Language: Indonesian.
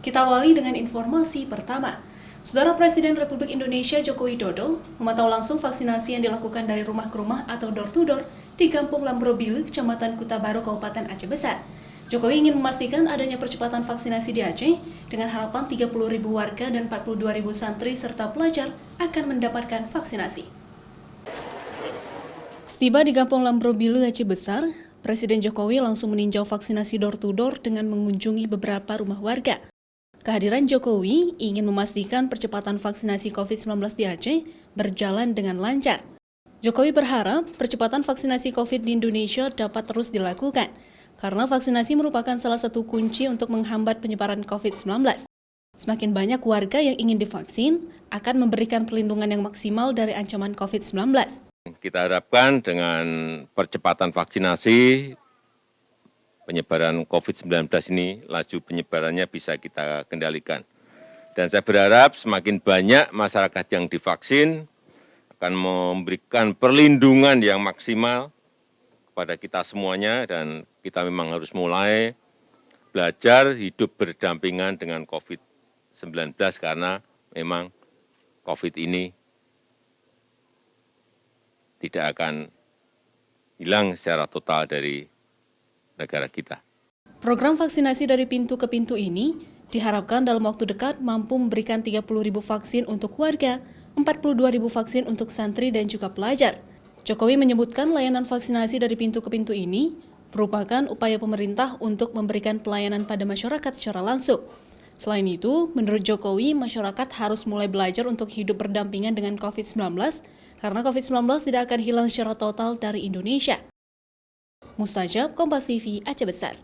Kita awali dengan informasi pertama. Saudara Presiden Republik Indonesia Joko Widodo memantau langsung vaksinasi yang dilakukan dari rumah ke rumah atau door-to-door di Kampung Lambrobile, Kecamatan Kuta Baru, Kabupaten Aceh Besar. Jokowi ingin memastikan adanya percepatan vaksinasi di Aceh dengan harapan 30.000 warga dan 42.000 santri serta pelajar akan mendapatkan vaksinasi. Setiba di Kampung Lambrobile, Aceh Besar, Presiden Jokowi langsung meninjau vaksinasi door-to-door dengan mengunjungi beberapa rumah warga. Kehadiran Jokowi ingin memastikan percepatan vaksinasi COVID-19 di Aceh berjalan dengan lancar. Jokowi berharap percepatan vaksinasi COVID di Indonesia dapat terus dilakukan, karena vaksinasi merupakan salah satu kunci untuk menghambat penyebaran COVID-19. Semakin banyak warga yang ingin divaksin akan memberikan perlindungan yang maksimal dari ancaman COVID-19. Kita harapkan dengan percepatan vaksinasi, penyebaran COVID-19 ini, laju penyebarannya bisa kita kendalikan. Dan saya berharap semakin banyak masyarakat yang divaksin akan memberikan perlindungan yang maksimal kepada kita semuanya, dan kita memang harus mulai belajar hidup berdampingan dengan COVID-19 karena memang COVID ini tidak akan hilang secara total dari negara kita. Program vaksinasi dari pintu ke pintu ini diharapkan dalam waktu dekat mampu memberikan 30.000 vaksin untuk warga, 42.000 vaksin untuk santri dan juga pelajar. Jokowi menyebutkan layanan vaksinasi dari pintu ke pintu ini merupakan upaya pemerintah untuk memberikan pelayanan pada masyarakat secara langsung. Selain itu, menurut Jokowi, masyarakat harus mulai belajar untuk hidup berdampingan dengan COVID-19 karena COVID-19 tidak akan hilang secara total dari Indonesia. Mustajab, Kompas TV, Aceh Besar.